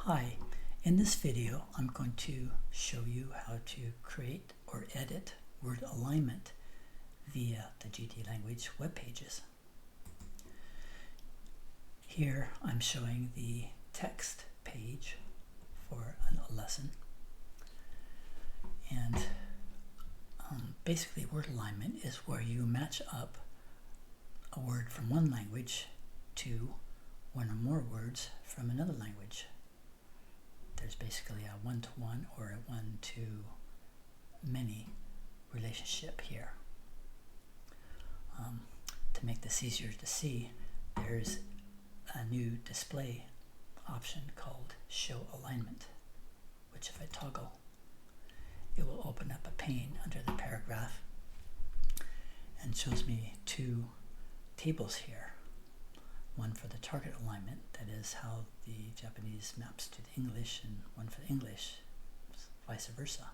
Hi, in this video I'm going to show you how to create or edit word alignment via the JTLanguage web pages. Here I'm showing the text page for a lesson, and basically word alignment is where you match up a word from one language to one or more words from another language. There's basically a one-to-one or a one-to-many relationship here. To make this easier to see, there's a new display option called Show Alignment, which if I toggle, it will open up a pane under the paragraph and shows me two tables here. One for the target alignment, that is how the Japanese maps to the English, and one for the English, vice versa.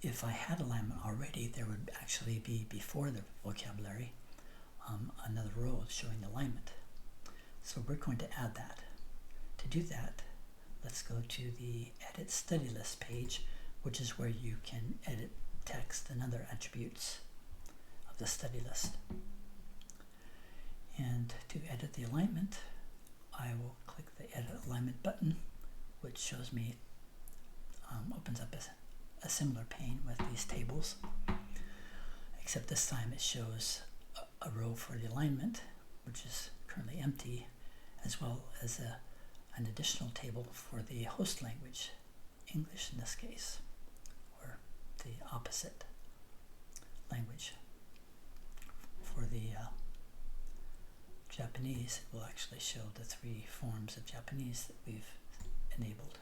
If I had alignment already, there would actually be, before the vocabulary, another row showing the alignment. So we're going to add that. To do that, let's go to the Edit Study List page, which is where you can edit text and other attributes of the study list. And to edit the alignment, I will click the Edit Alignment button, which shows me, opens up a similar pane with these tables, except this time it shows a row for the alignment, which is currently empty, as well as an additional table for the host language, English in this case, or the opposite language. For the Japanese, it will actually show the three forms of Japanese that we've enabled.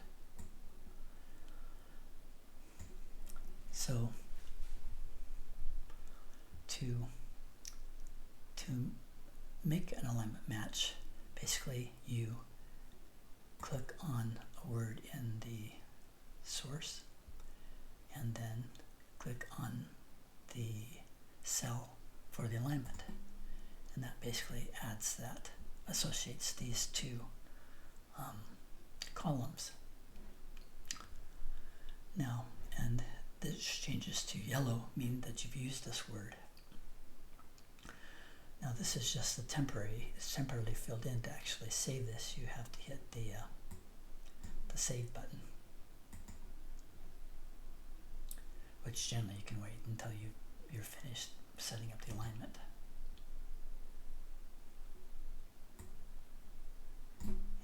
So to make an alignment match, basically you click on a word in the source and then click on the cell for the alignment, and that basically associates these two columns. Now, and this changes to yellow, meaning that you've used this word. Now this is just it's temporarily filled in. To actually save this, you have to hit the save button, which generally you can wait until you're finished setting up the alignment.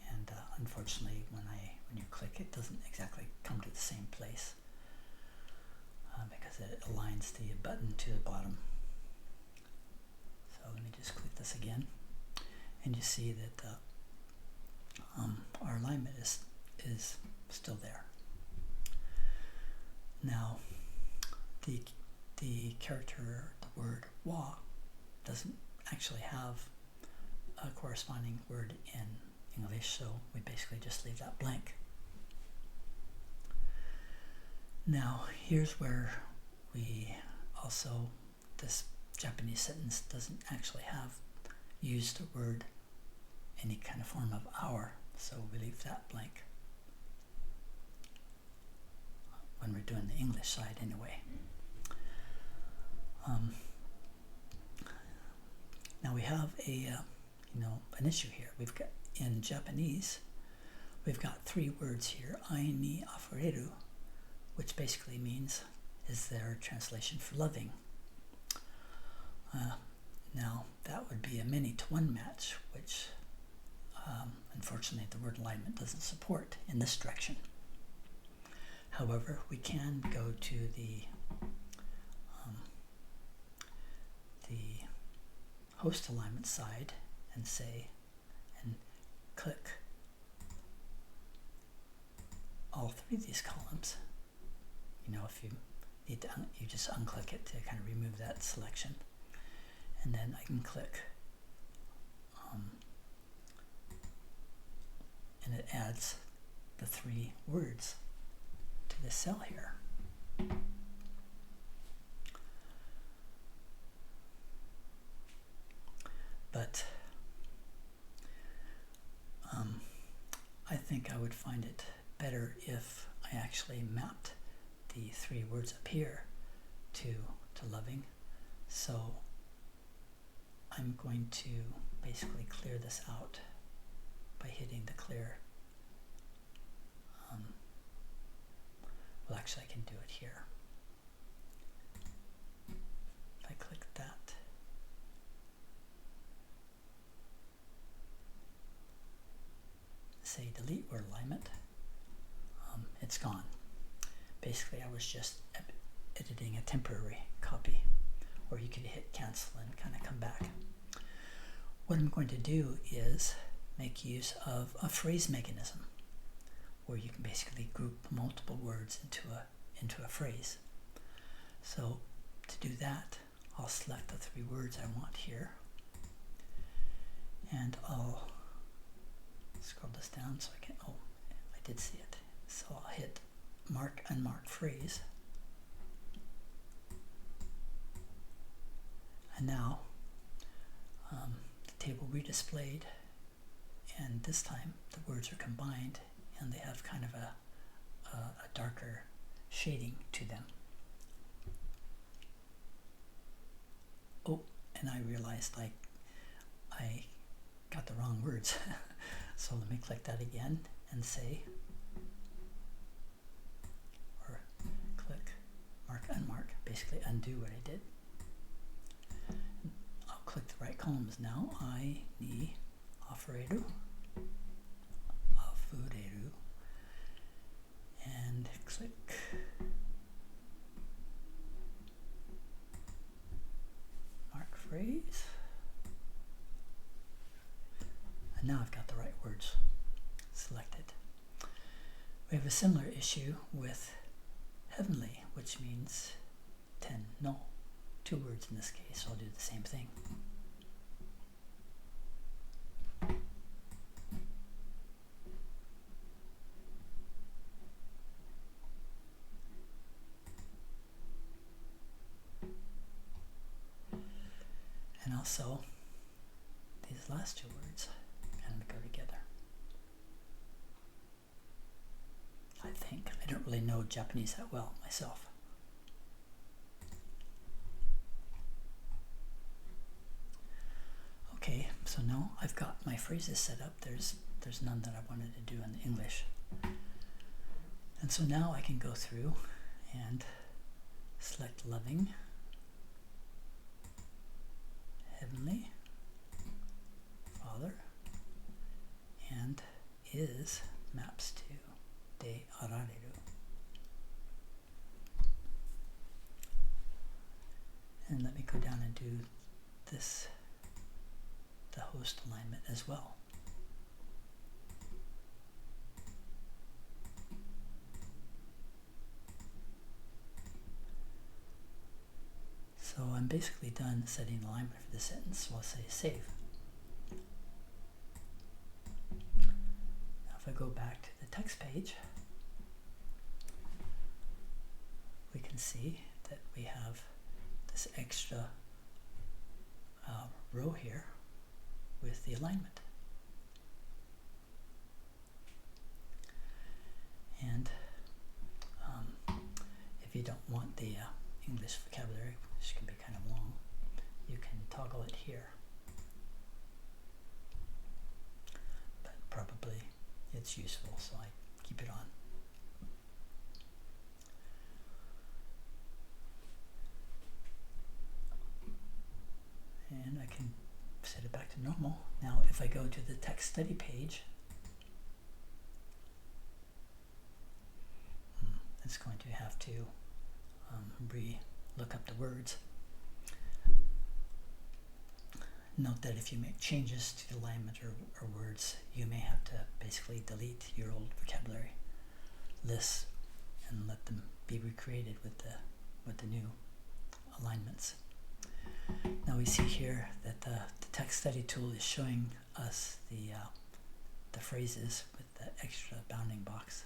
And unfortunately, when you click, it doesn't exactly come to the same place because it aligns the button to the bottom. So let me just click this again, and you see that our alignment is still there. Now, the character, the word wa, doesn't actually have a corresponding word in English, so we basically just leave that blank. Now, here's where this Japanese sentence doesn't actually have used the word any kind of form of our, so we leave that blank when we're doing the English side anyway. Now we have an issue here. We've got, in Japanese, we've got three words here, ai ni afureru, which basically is their translation for loving. Now that would be a many-to-one match, which unfortunately the word alignment doesn't support in this direction. However, we can go to the host alignment side and click all three of these columns. If you need to, you just unclick it to kind of remove that selection, and then I can click, and it adds the three words to this cell here. But I think I would find it better if I actually mapped the 3 words up here to loving. So I'm going to basically clear this out by hitting the clear. Well, actually I can do it here. If I click that, say delete word alignment, it's gone. Basically I was just editing a temporary copy, or you could hit cancel and kind of come back. What I'm going to do is make use of a phrase mechanism, where you can basically group multiple words into a phrase. So to do that, I'll select the 3 words I want here, and I'll scroll this down so I can, oh, I did see it. So I'll hit mark unmarked phrase, and now the table redisplayed, and this time the words are combined and they have kind of a darker shading to them. Oh, and I realized I got the wrong words. So let me click that again and say, or click mark unmark, basically undo what I did. I'll click the right columns now. I, ni, afureru, afureru, and click mark phrase. And now I've got the right words selected. We have a similar issue with heavenly, which means 10, no, 2 words in this case, so I'll do the same thing. And also, these last 2 words kind of go together. I think. I don't really know Japanese that well myself. Okay, so now I've got my phrases set up. There's none that I wanted to do in English. And so now I can go through and select loving, heavenly, Father, and is maps to de arareru. And let me go down and do this, the host alignment as well. So I'm basically done setting the alignment for the sentence, so I'll say save. Now if I go back to the text page, we can see that we have this extra row here with the alignment. And if you don't want the English vocabulary, which can be kind of long, you can toggle it here. But probably it's useful, so I keep it on. And I can set it back to normal. Now if I go to the text study page, it's going to have to look up the words. Note that if you make changes to the alignment or words, you may have to basically delete your old vocabulary lists and let them be recreated with the new alignments. Now we see here that the text study tool is showing us the phrases with the extra bounding box.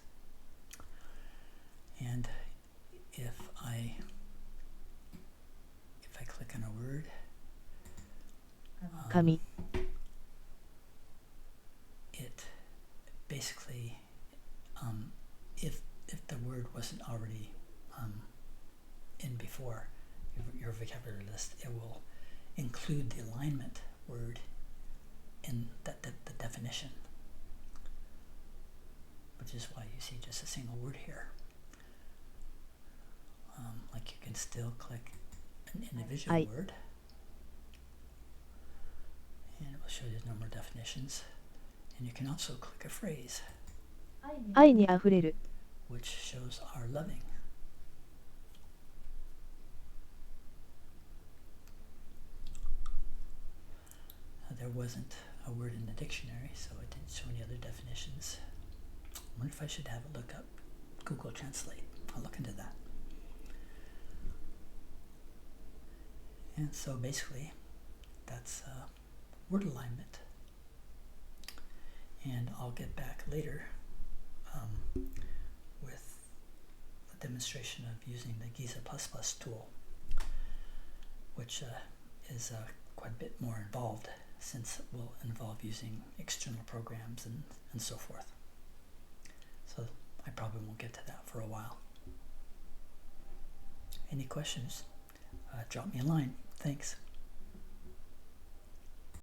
紙 it basically, if the word wasn't already in before your vocabulary list, it will include the alignment word in the definition, which is why you see just a single word here. Like you can still click an individual word, and it will show you the number of definitions. And you can also click a phrase, 愛にあふれる which shows our loving. There wasn't a word in the dictionary, so it didn't show any other definitions. I wonder if I should have it look up Google Translate. I'll look into that. And so basically, that's word alignment. And I'll get back later with a demonstration of using the Giza++ tool, which is quite a bit more involved, since it will involve using external programs and so forth. So I probably won't get to that for a while. Any questions? Drop me a line. Thanks.